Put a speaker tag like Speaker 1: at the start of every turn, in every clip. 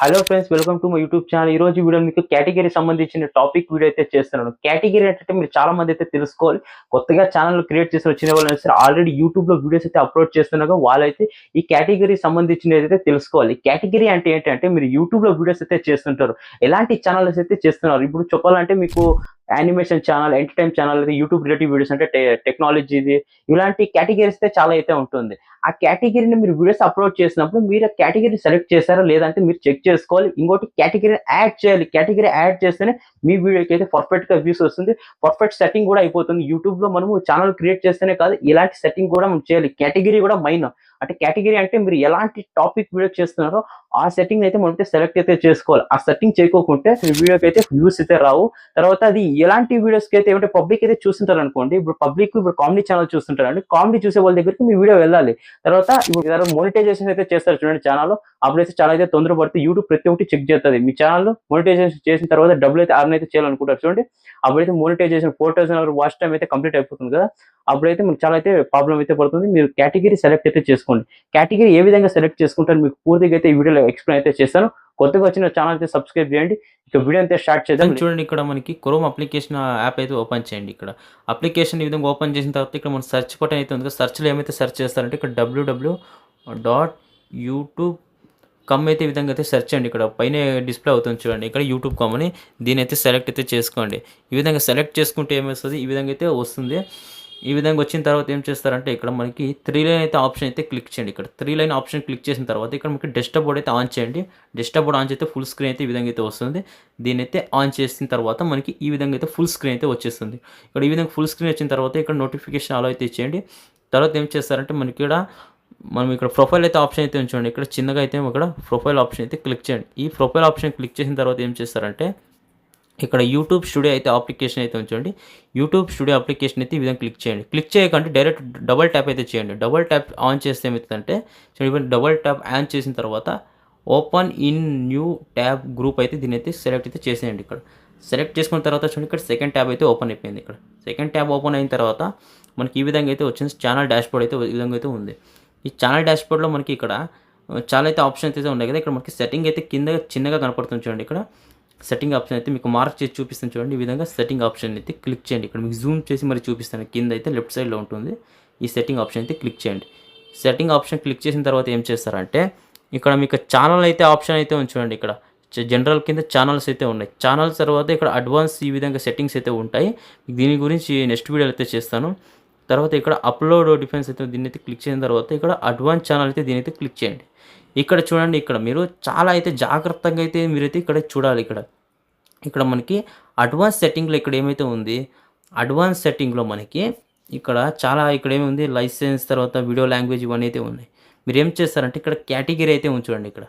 Speaker 1: Hello friends, welcome to my YouTube channel. ఈ రోజు video మీకు కేటగిరీ సంబంధించిన టాపిక్ వీడియో అయితే చేస్తున్నాను. కేటగిరీ అంటే మీరు చాలా మంది అయితే తెలుసుకోవాలి. కొత్తగా ఛానల్ క్రియేట్ చేసి వచ్చిన వాళ్ళు సరే ఆల్రెడీ యూట్యూబ్ లో వీడియోస్ అయితే అప్లోడ్ చేస్తున్నారో వాళ్ళైతే ఈ కేటగిరీ సంబంధించినది అయితే తెలుసుకోవాలి. కేటగిరీ అంటే ఏంటంటే మీరు యూట్యూబ్ లో వీడియోస్ అయితే చేస్తుంటారు. ఎలాంటి ఛానల్స్ అయితే చేస్తున్నారు. ఇప్పుడు చెప్పాలంటే మీకు animation channel, entertain channel, YouTube relative videos అంటే టెక్నాలజీది ఇలాంటి కేటగిరీస్ అయితే చాలా అయితే ఉంటుంది. ఆ కేటగిరీని మీరు వీడియోస్ అప్లోడ్ చేసినప్పుడు మీరు ఆ కేటగిరీ సెలెక్ట్ చేశారా లేదంటే మీరు చెక్ చేసుకోవాలి. ఇంకోటి కేటగిరీ యాడ్ చేయాలి. కేటగిరీ యాడ్ చేస్తేనే మీ వీడియోకి అయితే పర్ఫెక్ట్ గా వ్యూస్ వస్తుంది. పర్ఫెక్ట్ సెట్టింగ్ కూడా అయిపోతుంది. యూట్యూబ్ లో మనము ఛానల్ క్రియేట్ చేస్తేనే కాదు, ఇలాంటి సెట్టింగ్ కూడా మనం చేయాలి. కేటగిరీ కూడా మెయిన్. అంటే కేటగిరీ అంటే మీరు ఎలాంటి టాపిక్ వీడియో చేస్తున్నారో ఆ సెట్టింగ్ అయితే మనం సెలెక్ట్ అయితే చేసుకోవాలి. ఆ సెట్టింగ్ చేయకోకుంటే మీ వీడియోకి అయితే వ్యూస్ అయితే రావు. తర్వాత అది ఎలాంటి వీడియోస్కి అయితే ఏమంటే పబ్లిక్ అయితే చూస్తుంటారు అనుకోండి. ఇప్పుడు కామెడీ ఛానల్ చూస్తుంటారు అండి. కామెడీ చూసే వాళ్ళ దగ్గరికి మీ వీడియో వెళ్ళాలి. తర్వాత ఇప్పుడు మోనిటైజేషన్ అయితే చేస్తారు చూడండి ఛానల్. అప్పుడైతే చాలా అయితే తొందరపడితే యూట్యూబ్ ప్రతి ఒక్కటి చెక్ చేస్తుంది. మీ ఛానల్ మోనిటైజేషన్ చేసిన తర్వాత డబ్బులు అయితే అర్న్ అయితే చేయాలనుకుంటారు చూడండి. అప్పుడైతే మోనిటైజేషన్ 4000 వాచ్ టైం అయితే కంప్లీట్ అయిపోతుంది కదా. అప్పుడైతే మీకు చాలా అయితే ప్రాబ్లం అయితే పడుతుంది. మీరు కేటగిరీ సెలెక్ట్ అయితే చేసుకోండి. కేటగిరీ ఏ విధంగా సెలెక్ట్ చేసుకుంటారు మీకు పూర్తిగా అయితే ఈ వీడియోలో ఎక్స్ప్లెయిన్ అయితే చేస్తాను. కొత్తగా వచ్చిన ఛానల్ అయితే సబ్స్క్రైబ్ చేయండి. ఇక వీడియో అయితే స్టార్ట్ చేద్దాం.
Speaker 2: చూడండి, ఇక్కడ మనకి క్రోమ్ అప్లికేషన్ యాప్ అయితే ఓపెన్ చేయండి. ఇక్కడ అప్లికేషన్ ఈ విధంగా ఓపెన్ చేసిన తర్వాత ఇక్కడ మన సెర్చ్ బటన్ అయితే ఉంది. సెర్చ్లో ఏమైతే సెర్చ్ చేస్తారంటే ఇక్కడ www.youtube.com అయితే ఈ విధంగా అయితే సెర్చ్ చేయండి. ఇక్కడ పైన డిస్ప్లే అవుతుంది చూడండి. ఇక్కడ యూట్యూబ్.com అని దీని అయితే సెలెక్ట్ అయితే చేసుకోండి. ఈ విధంగా సెలెక్ట్ చేసుకుంటే ఏమొస్తుంది, ఈ విధంగా అయితే వస్తుంది. ఈ విధంగా వచ్చిన తర్వాత ఏం చేస్తారంటే ఇక్కడ మనకి 3 లైన్ అయితే ఆప్షన్ అయితే క్లిక్ చేయండి. ఇక్కడ 3 లైన్ ఆప్షన్ క్లిక్ చేసిన తర్వాత ఇక్కడ మీకు డెస్క్టాప్ బోర్డ్ అయితే ఆన్ చేయండి. డెస్క్టాప్ బోర్డ్ ఆన్ చేస్తే ఫుల్ స్క్రీన్ అయితే ఈ విధంగా అయితే వస్తుంది. దీని అయితే ఆన్ చేసిన తర్వాత మనకి ఈ విధంగా అయితే ఫుల్ స్క్రీన్ అయితే వచ్చేస్తుంది. ఇక్కడ ఈ విధంగా ఫుల్ స్క్రీన్ వచ్చిన తర్వాత ఇక్కడ నోటిఫికేషన్ అలా అయితే ఇచ్చేయండి. తర్వాత ఏం చేస్తారంటే మనం ఇక్కడ ప్రొఫైల్ అయితే ఆప్షన్ అయితే ఉంచండి. ఇక్కడ చిన్నగా అయితే ఇక్కడ ప్రొఫైల్ ఆప్షన్ అయితే క్లిక్ చేయండి. ఈ ప్రొఫైల్ ఆప్షన్ క్లిక్ చేసిన తర్వాత ఏం చేస్తారంటే ఇక్కడ యూట్యూబ్ స్టూడియో అయితే అప్లికేషన్ అయితే ఉంచండి. యూట్యూబ్ స్టూడియో అప్లికేషన్ అయితే ఈ విధంగా క్లిక్ చేయండి. క్లిక్ చేయకంటే డైరెక్ట్ డబల్ ట్యాప్ అయితే చేయండి. డబల్ ట్యాప్ ఆన్ చేస్తే ఏమవుతుందంటే డబల్ ట్యాప్ ఆన్ చేసిన తర్వాత open in new tab group అయితే దీని అయితే సెలెక్ట్ అయితే చేసేయండి. ఇక్కడ సెలెక్ట్ చేసుకున్న తర్వాత చూడండి, ఇక్కడ సెకండ్ ట్యాబ్ అయితే ఓపెన్ అయిపోయింది. ఇక్కడ సెకండ్ ట్యాబ్ ఓపెన్ అయిన తర్వాత మనకి ఈ విధంగా అయితే వచ్చింది. ఛానల్ డాష్బోర్డ్ అయితే ఈ విధంగా అయితే ఉంది. ఈ ఛానల్ డాష్బోర్డ్లో మనకి ఇక్కడ చాలా అయితే ఆప్షన్స్ అయితే ఉన్నాయి కదా. ఇక్కడ మనకి సెట్టింగ్ అయితే కింద చిన్నగా కనపడుతుంది చూడండి. ఇక్కడ సెట్టింగ్ ఆప్షన్ అయితే మీకు మార్క్ చేసి చూపిస్తాను చూడండి. ఈ విధంగా సెట్టింగ్ ఆప్షన్ అయితే క్లిక్ చేయండి. ఇక్కడ మీకు జూమ్ చేసి మరి చూపిస్తాను. కింద అయితే లెఫ్ట్ సైడ్లో ఉంటుంది. ఈ సెట్టింగ్ ఆప్షన్ అయితే క్లిక్ చేయండి. సెట్టింగ్ ఆప్షన్ క్లిక్ చేసిన తర్వాత ఏం చేస్తారంటే ఇక్కడ మీకు ఛానల్ అయితే ఆప్షన్ అయితే ఉంచండి. ఇక్కడ జనరల్ కింద ఛానల్స్ అయితే ఉన్నాయి. ఛానల్స్ తర్వాత ఇక్కడ అడ్వాన్స్ ఈ విధంగా సెట్టింగ్స్ అయితే ఉంటాయి. దీని గురించి నెక్స్ట్ వీడియోలో అయితే చేస్తాను. తర్వాత ఇక్కడ అప్లోడ్ డిఫెన్స్ అయితే దీన్ని అయితే క్లిక్ చేసిన తర్వాత ఇక్కడ అడ్వాన్స్ ఛానల్ అయితే దీని అయితే క్లిక్ చేయండి. ఇక్కడ చూడండి, ఇక్కడ మీరు చాలా అయితే జాగ్రత్తగా అయితే మీరైతే ఇక్కడ చూడాలి. ఇక్కడ మనకి అడ్వాన్స్ సెట్టింగ్లో ఇక్కడ ఏమైతే ఉంది, అడ్వాన్స్ సెట్టింగ్లో మనకి ఇక్కడ ఇక్కడ ఏముంది, లైసెన్స్ తర్వాత వీడియో లాంగ్వేజ్ ఇవన్నీ అయితే ఉన్నాయి. మీరు ఏం చేస్తారంటే ఇక్కడ కేటగిరీ అయితే ఉంచండి. ఇక్కడ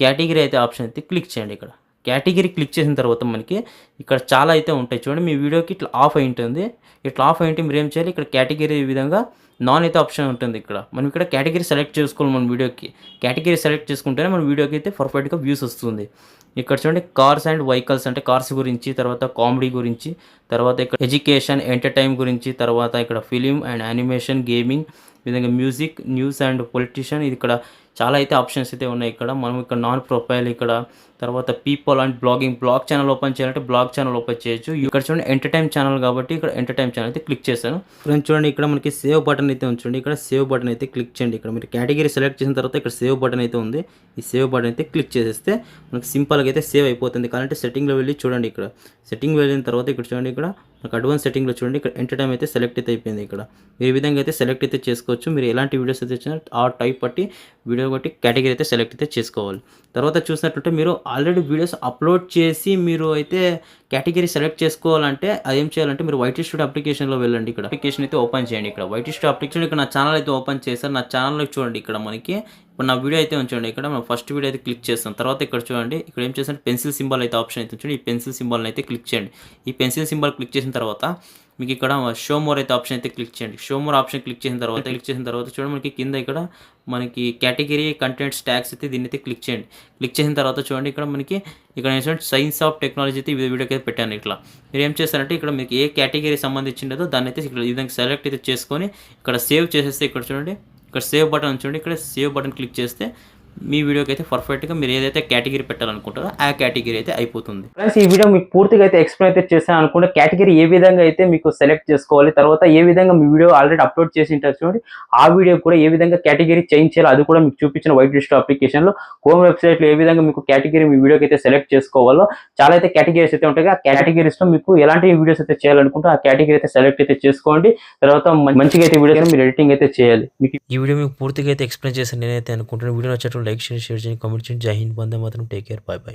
Speaker 2: కేటగిరీ అయితే ఆప్షన్ అయితే క్లిక్ చేయండి. ఇక్కడ కేటగిరీ క్లిక్ చేసిన తర్వాత మనకి ఇక్కడ చాలా అయితే ఉంటాయి చూడండి. మీ వీడియోకి ఇట్లా ఆఫ్ అయి ఉంటుంది. ఇట్లా ఆఫ్ అయి ఉంటే మీరు ఏం చేయాలి, ఇక్కడ కేటగిరీ ఈ విధంగా నాన్ అయితే ఆప్షన్ ఉంటుంది. మనం ఇక్కడ కేటగిరీ సెలెక్ట్ చేసుకోవాలి. మన వీడియోకి కేటగిరీ సెలెక్ట్ చేసుకుంటేనే మన వీడియోకి అయితే పర్ఫెక్ట్గా వ్యూస్ వస్తుంది. ఇక్కడ చూడండి, కార్స్ అండ్ వెహికల్స్ అంటే కార్స్ గురించి, తర్వాత కామెడీ గురించి, తర్వాత ఇక్కడ ఎడ్యుకేషన్ ఎంటర్టైన్ గురించి, తర్వాత ఇక్కడ ఫిలిం అండ్ యానిమేషన్, గేమింగ్, విధంగా మ్యూజిక్, న్యూస్ అండ్ పొలిటీషియన్. ఇది ఇక్కడ చాలా అయితే ఆప్షన్స్ అయితే ఉన్నాయి. మనం ఇక్కడ నాన్ ప్రొఫైల్, ఇక్కడ తర్వాత people and blog channel open చేయాలంటే బ్లాగ్ ఛానల్ ఓపెన్ చేయొచ్చు. ఇక్కడ చూడండి ఎంటర్టైన్ ఛానల్ కాబట్టి ఇక్కడ ఎంటర్టైన్ ఛానల్ అయితే క్లిక్ చేశాను. ఫ్రెండ్స్ చూడండి, ఇక్కడ మనకి సేవ్ బటన్ అయితే ఉంచండి. ఇక్కడ సేవ్ బటన్ అయితే క్లిక్ చేయండి. ఇక్కడ మీరు కేటగిరీ సెలెక్ట్ చేసిన తర్వాత ఇక్కడ సేవ్ బటన్ అయితే ఉంది. ఈ సేవ్ బటన్ అయితే క్లిక్ చేసేస్తే మనకి సింపుల్గా అయితే సేవ్ అయిపోతుంది. కాబట్టి సెట్టింగ్లో వెళ్ళి చూడండి. ఇక్కడ సెట్టింగ్ వెళ్ళిన తర్వాత ఇక్కడ చూడండి, ఇక్కడ మనకు అడ్వాన్స్ సెట్టింగ్లో చూడండి, ఇక్కడ ఎంటర్టైన్ అయితే సెలెక్ట్ అయితే అయిపోయింది. ఇక్కడ ఈ విధంగా అయితే సెలెక్ట్ అయితే చేసుకోవచ్చు. మీరు ఎలాంటి వీడియోస్ అయితే వచ్చినా ఆ టైప్ బట్టి వీడియో బట్టి కేటగిరీ అయితే సెలెక్ట్ అయితే చేసుకోవాలి. తర్వాత చూసినట్లయితే మీరు ఆల్రెడీ వీడియోస్ అప్లోడ్ చేసి మీరు అయితే కేటగిరీ సెలెక్ట్ చేసుకోవాలంటే అది ఏం చేయాలంటే మీరు వైటీ స్టూడియో అప్లికేషన్లో వెళ్ళండి. ఇక్కడ అప్లికేషన్ అయితే ఓపెన్ చేయండి. ఇక్కడ వైటీ స్టూడియో అప్లికేషన్ ఇక్కడ నా ఛానల్ అయితే ఓపెన్ చేశారు. నా ఛానల్లో చూడండి, ఇక్కడ మనకి ఇప్పుడు నా వీడియో అయితే ఉంచండి. ఇక్కడ మనం ఫస్ట్ వీడియో అయితే క్లిక్ చేస్తాం. తర్వాత ఇక్కడ చూడండి, ఇక్కడ ఏం చేస్తారంటే పెన్సిల్ సింబల్ అయితే ఆప్షన్ అయితే ఉంచండి. ఈ పెన్సిల్ సింబల్ని అయితే క్లిక్ చేయండి. ఈ పెన్సిల్ సింబల్ క్లిక్ చేసిన తర్వాత మీకు ఇక్కడ షో మోర్ అయితే ఆప్షన్ అయితే క్లిక్ చేయండి. షో మోర్ ఆప్షన్ క్లిక్ చేసిన తర్వాత చూడండి, మనకి కింద ఇక్కడ మనకి కేటగిరీ కంటెంట్స్ ట్యాగ్స్ అయితే దీన్ని అయితే క్లిక్ చేయండి. క్లిక్ చేసిన తర్వాత చూడండి, ఇక్కడ ఏంటంటే సైన్స్ ఆఫ్ టెక్నాలజీ అయితే వీడియోకి అయితే పెట్టాను. ఇట్లా మీరు ఏం చేస్తారంటే ఇక్కడ మీకు ఏ కేటగిరీ సంబంధించిందో దాన్ని అయితే ఇక్కడ ఈ విధంగా సెలెక్ట్ అయితే చేసుకొని ఇక్కడ సేవ్ చేసేస్తే ఇక్కడ చూడండి, ఇక్కడ సేవ్ బటన్ చూడండి. ఇక్కడ సేవ్ బటన్ క్లిక్ చేస్తే మీ వీడియోకి అయితే పర్ఫెక్ట్గా మీరు ఏదైతే కేటగిరీ పెట్టాలనుకుంటారో ఆ కేటగిరీ అయితే అయిపోతుంది.
Speaker 1: ఫ్రెండ్స్, ఈ వీడియో మీకు పూర్తిగా అయితే ఎక్స్ప్లెయిన్ అయితే చేశాను అనుకుంటే కేటగిరీ ఏ విధంగా అయితే మీకు సెలెక్ట్ చేసుకోవాలి, తర్వాత ఏ విధంగా మీ వీడియో ఆల్రెడీ అప్లోడ్ చేసి ఉంటారు చూడండి, ఆ వీడియో కూడా ఏ విధంగా కేటగిరీ చేంజ్ చేయాలి అది కూడా మీకు చూపించిన వైట్ లిస్ట్ అప్లికేషన్లో క్రోమ్ వెబ్సైట్లో ఏ విధంగా మీకు కేటగిరీ మీ వీడియోకి అయితే సెలెక్ట్ చేసుకోవాలో చాలా అయితే కేటగిరీస్ అయితే ఉంటాయి. ఆ కేటగిరీస్లో మీకు ఎలాంటి వీడియోస్ అయితే చేయాలనుకుంటే ఆ కేటగిరీ అయితే సెలెక్ట్ అయితే చేసుకోండి. తర్వాత మంచిగా అయితే వీడియోస్ మీరు ఎడిటింగ్ అయితే చేయాలి. మీకు
Speaker 2: ఈ వీడియో మీకు పూర్తిగా అయితే ఎక్స్ప్లెయిన్ చేశాను నేనైతే అనుకుంటున్నాను. వీడియో నచ్చినట్టు లైక్ చేయండి, షేర్ చేయండి, కామెంట్ చేయండి. జై Hind, Vande Mataram, take care, bye bye.